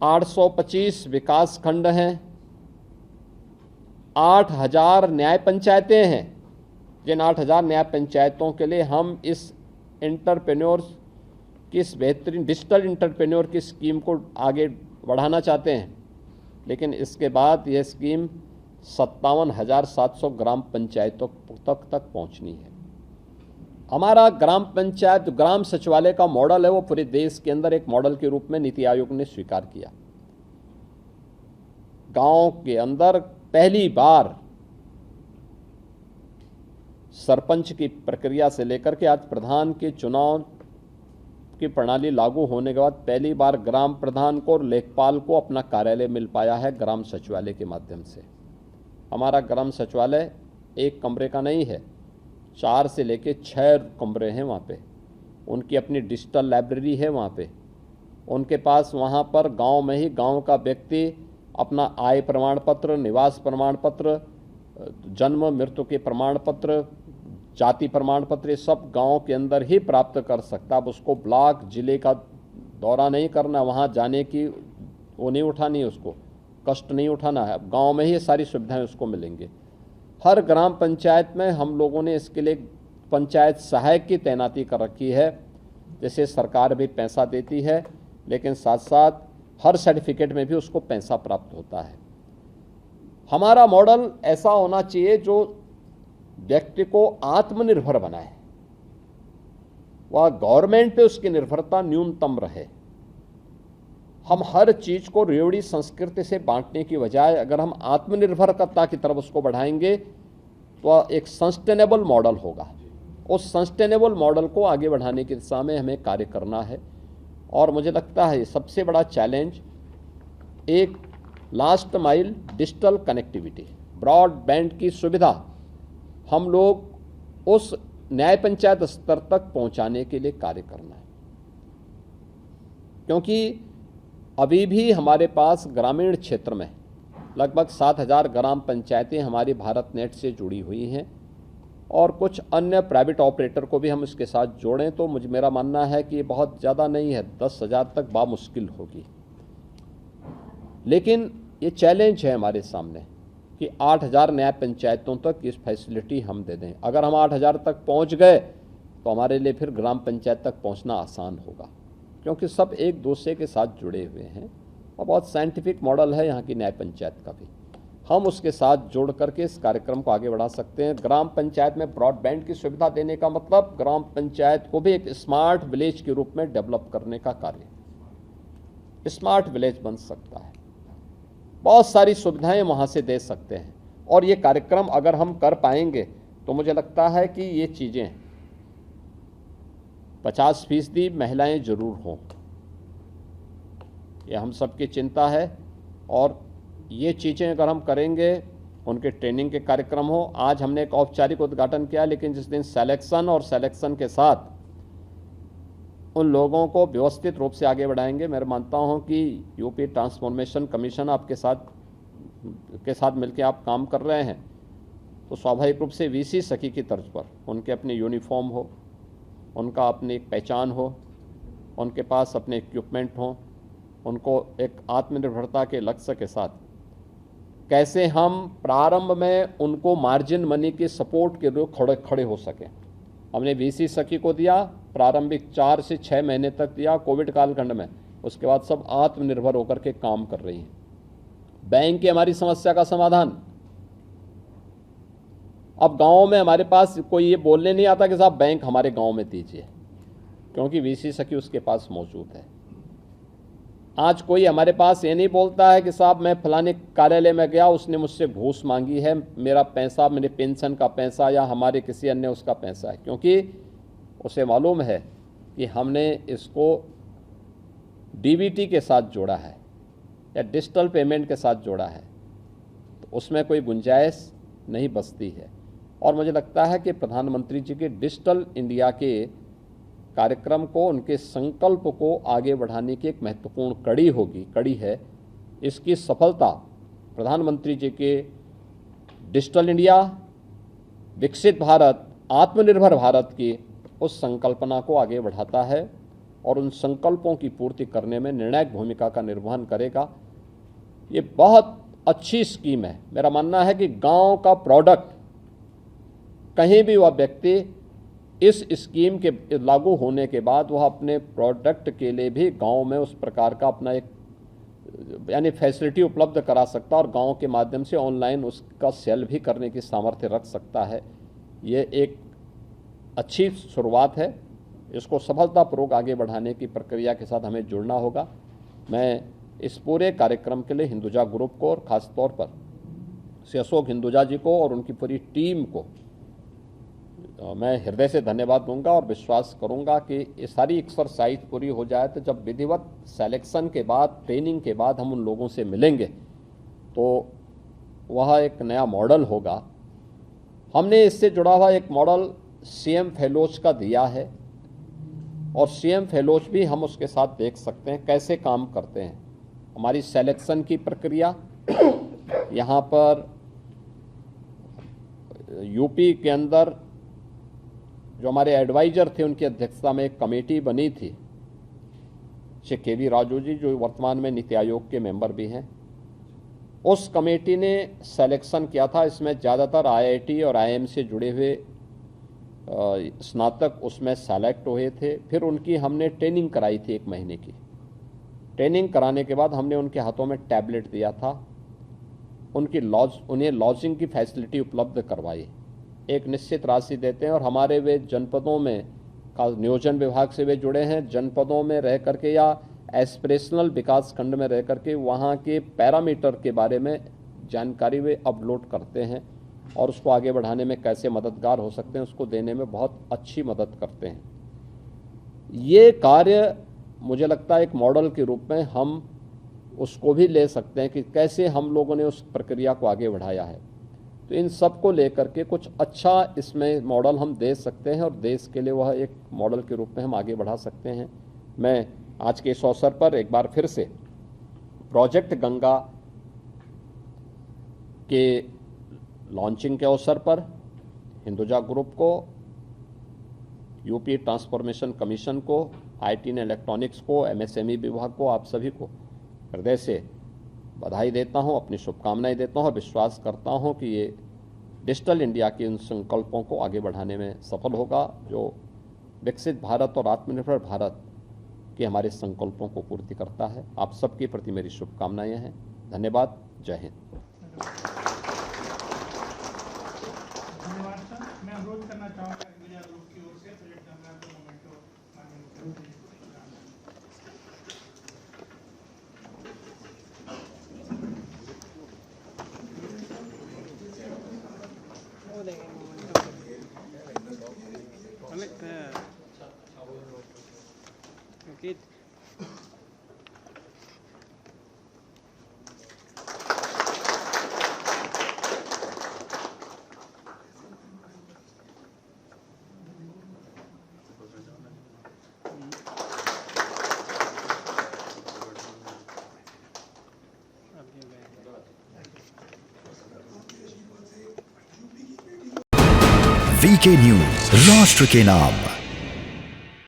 825 विकास खंड हैं, 8000 न्याय पंचायतें हैं, जिन 8000 न्याय पंचायतों के लिए हम इस एंटरप्रेन्योर्स की, इस बेहतरीन डिजिटल एंटरप्रेन्योर की स्कीम को आगे बढ़ाना चाहते हैं। लेकिन इसके बाद यह स्कीम 57,700 ग्राम पंचायतों तक पहुंचनी है। हमारा ग्राम पंचायत ग्राम सचिवालय का मॉडल है, वो पूरे देश के अंदर एक मॉडल के रूप में नीति आयोग ने स्वीकार किया। गांव के अंदर पहली बार सरपंच की प्रक्रिया से लेकर के आज प्रधान के चुनाव की प्रणाली लागू होने के बाद पहली बार ग्राम प्रधान को और लेखपाल को अपना कार्यालय मिल पाया है ग्राम सचिवालय के माध्यम से। हमारा ग्राम सचिवालय एक कमरे का नहीं है, 4 से लेके 6 कमरे हैं वहाँ पे। उनकी अपनी डिजिटल लाइब्रेरी है वहाँ पे। उनके पास वहाँ पर गांव में ही गांव का व्यक्ति अपना आय प्रमाण पत्र, निवास प्रमाण पत्र, जन्म मृत्यु के प्रमाण पत्र, जाति प्रमाण पत्र, ये सब गांव के अंदर ही प्राप्त कर सकता। अब उसको ब्लॉक जिले का दौरा नहीं करना, वहाँ जाने की वो नहीं उठानी, उसको कष्ट नहीं उठाना है। अब गाँव में ही ये सारी सुविधाएँ उसको मिलेंगी। हर ग्राम पंचायत में हम लोगों ने इसके लिए पंचायत सहायक की तैनाती कर रखी है। जैसे सरकार भी पैसा देती है, लेकिन साथ साथ हर सर्टिफिकेट में भी उसको पैसा प्राप्त होता है। हमारा मॉडल ऐसा होना चाहिए जो व्यक्ति को आत्मनिर्भर बनाए, वह गवर्नमेंट पे उसकी निर्भरता न्यूनतम रहे। हम हर चीज को रेवड़ी संस्कृति से बांटने की बजाय अगर हम आत्मनिर्भरता की तरफ उसको बढ़ाएंगे तो एक सस्टेनेबल मॉडल होगा। उस सस्टेनेबल मॉडल को आगे बढ़ाने की दिशा में हमें कार्य करना है। और मुझे लगता है सबसे बड़ा चैलेंज एक last mile digital connectivity, broadband की सुविधा हम लोग उस न्याय पंचायत स्तर तक पहुंचाने के लिए कार्य करना है। क्योंकि अभी भी हमारे पास ग्रामीण क्षेत्र में लगभग 7,000 ग्राम पंचायतें हमारी भारत नेट से जुड़ी हुई हैं और कुछ अन्य प्राइवेट ऑपरेटर को भी हम इसके साथ जोड़ें तो मेरा मानना है कि ये बहुत ज़्यादा नहीं है, 10,000 तक बामुश्किल होगी। लेकिन ये चैलेंज है हमारे सामने कि 8,000 न्याय पंचायतों तक इस फैसिलिटी हम दे दें। अगर हम 8,000 तक पहुंच गए तो हमारे लिए फिर ग्राम पंचायत तक पहुंचना आसान होगा, क्योंकि सब एक दूसरे के साथ जुड़े हुए हैं और बहुत साइंटिफिक मॉडल है यहाँ की न्याय पंचायत का भी। हम उसके साथ जोड़ करके इस कार्यक्रम को आगे बढ़ा सकते हैं। ग्राम पंचायत में ब्रॉडबैंड की सुविधा देने का मतलब ग्राम पंचायत को भी एक स्मार्ट विलेज के रूप में डेवलप करने का कार्य, स्मार्ट विलेज बन सकता है। बहुत सारी सुविधाएं वहाँ से दे सकते हैं और ये कार्यक्रम अगर हम कर पाएंगे तो मुझे लगता है कि ये चीज़ें 50% महिलाएं जरूर हों, ये हम सबकी चिंता है। और ये चीज़ें अगर हम करेंगे, उनके ट्रेनिंग के कार्यक्रम हो। आज हमने एक औपचारिक उद्घाटन किया, लेकिन जिस दिन सिलेक्शन के साथ उन लोगों को व्यवस्थित रूप से आगे बढ़ाएंगे। मैं मानता हूं कि यूपी ट्रांसफॉर्मेशन कमीशन आपके साथ मिलकर आप काम कर रहे हैं, तो स्वाभाविक रूप से वीसी सखी की तर्ज पर उनके अपने यूनिफॉर्म हो, उनका अपनी एक पहचान हो, उनके पास अपने इक्विपमेंट हों, उनको एक आत्मनिर्भरता के लक्ष्य के साथ कैसे हम प्रारंभ में उनको मार्जिन मनी की सपोर्ट के लिए खड़े हो सकें। हमने वीसी सखी को दिया, प्रारंभिक 4 से 6 महीने तक दिया कोविड कालखंड में, उसके बाद सब आत्मनिर्भर होकर के काम कर रही हैं। बैंक की हमारी समस्या का समाधान, अब गाँव में हमारे पास कोई ये बोलने नहीं आता कि साहब बैंक हमारे गाँव में दीजिए, क्योंकि वीसी सखी उसके पास मौजूद है। आज कोई हमारे पास ये नहीं बोलता है कि साहब मैं फलाने कार्यालय में गया, उसने मुझसे घूस मांगी है, मेरा पैसा, मेरे पेंशन का पैसा या हमारे किसी अन्य उसका पैसा है, क्योंकि उसे मालूम है कि हमने इसको डीबीटी के साथ जोड़ा है या डिजिटल पेमेंट के साथ जोड़ा है, तो उसमें कोई गुंजाइश नहीं बचती है। और मुझे लगता है कि प्रधानमंत्री जी के डिजिटल इंडिया के कार्यक्रम को, उनके संकल्प को आगे बढ़ाने की एक महत्वपूर्ण कड़ी है। इसकी सफलता प्रधानमंत्री जी के डिजिटल इंडिया, विकसित भारत, आत्मनिर्भर भारत की उस संकल्पना को आगे बढ़ाता है और उन संकल्पों की पूर्ति करने में निर्णायक भूमिका का निर्वहन करेगा। ये बहुत अच्छी स्कीम है। मेरा मानना है कि गांव का प्रोडक्ट कहीं भी वह व्यक्ति इस स्कीम के लागू होने के बाद वह अपने प्रोडक्ट के लिए भी गांव में उस प्रकार का अपना एक यानी फैसिलिटी उपलब्ध करा सकता है और गांव के माध्यम से ऑनलाइन उसका सेल भी करने की सामर्थ्य रख सकता है। ये एक अच्छी शुरुआत है। इसको सफलतापूर्वक आगे बढ़ाने की प्रक्रिया के साथ हमें जुड़ना होगा। मैं इस पूरे कार्यक्रम के लिए हिंदुजा ग्रुप को और ख़ास तौर पर श्री अशोक हिंदुजा जी को और उनकी पूरी टीम को मैं हृदय से धन्यवाद दूंगा और विश्वास करूंगा कि ये सारी एक्सरसाइज पूरी हो जाए तो जब विधिवत सिलेक्शन के बाद, ट्रेनिंग के बाद हम उन लोगों से मिलेंगे तो वह एक नया मॉडल होगा। हमने इससे जुड़ा हुआ एक मॉडल सीएम फेलोज का दिया है और सीएम फेलोज भी हम उसके साथ देख सकते हैं कैसे काम करते हैं। हमारी सिलेक्शन की प्रक्रिया यहाँ पर यूपी के अंदर जो हमारे एडवाइजर थे उनकी अध्यक्षता में एक कमेटी बनी थी, श्री के.वी. राजू जी जो वर्तमान में नीति आयोग के मेंबर भी हैं। उस कमेटी ने सिलेक्शन किया था। इसमें ज़्यादातर आईआईटी और आईआईएम से जुड़े हुए स्नातक उसमें सेलेक्ट हुए थे। फिर उनकी हमने ट्रेनिंग कराई थी 1 महीने की। ट्रेनिंग कराने के बाद हमने उनके हाथों में टैबलेट दिया था, उन्हें लॉजिंग की फैसिलिटी उपलब्ध करवाई। एक निश्चित राशि देते हैं और हमारे वे जनपदों में का नियोजन विभाग से वे जुड़े हैं, जनपदों में रह करके या एस्पिरेशनल विकास खंड में रह करके वहाँ के पैरामीटर के बारे में जानकारी वे अपलोड करते हैं और उसको आगे बढ़ाने में कैसे मददगार हो सकते हैं उसको देने में बहुत अच्छी मदद करते हैं। ये कार्य मुझे लगता है एक मॉडल के रूप में हम उसको भी ले सकते हैं कि कैसे हम लोगों ने उस प्रक्रिया को आगे बढ़ाया है। तो इन सब को लेकर के कुछ अच्छा इसमें मॉडल हम दे सकते हैं और देश के लिए वह एक मॉडल के रूप में हम आगे बढ़ा सकते हैं। मैं आज के इस अवसर पर एक बार फिर से प्रोजेक्ट गंगा के लॉन्चिंग के अवसर पर हिंदुजा ग्रुप को, यूपी ट्रांसफॉर्मेशन कमीशन को, आईटी एंड इलेक्ट्रॉनिक्स को, एमएसएमई विभाग को, आप सभी को हृदय से बधाई देता हूं, अपनी शुभकामनाएं देता हूं और विश्वास करता हूं कि ये डिजिटल इंडिया के इन संकल्पों को आगे बढ़ाने में सफल होगा जो विकसित भारत और आत्मनिर्भर भारत के हमारे संकल्पों को पूर्ति करता है। आप सबके प्रति मेरी शुभकामनाएं हैं। धन्यवाद। जय हिंद। धन्यवाद सर। मैं अनुरोध करना चाहूँगा हिंदुजा ग्रुप की ओर से प्रोजेक्ट गंगा को मोमेंटो माध्यम से Okay. वीके न्यूज, राष्ट्र के नाम।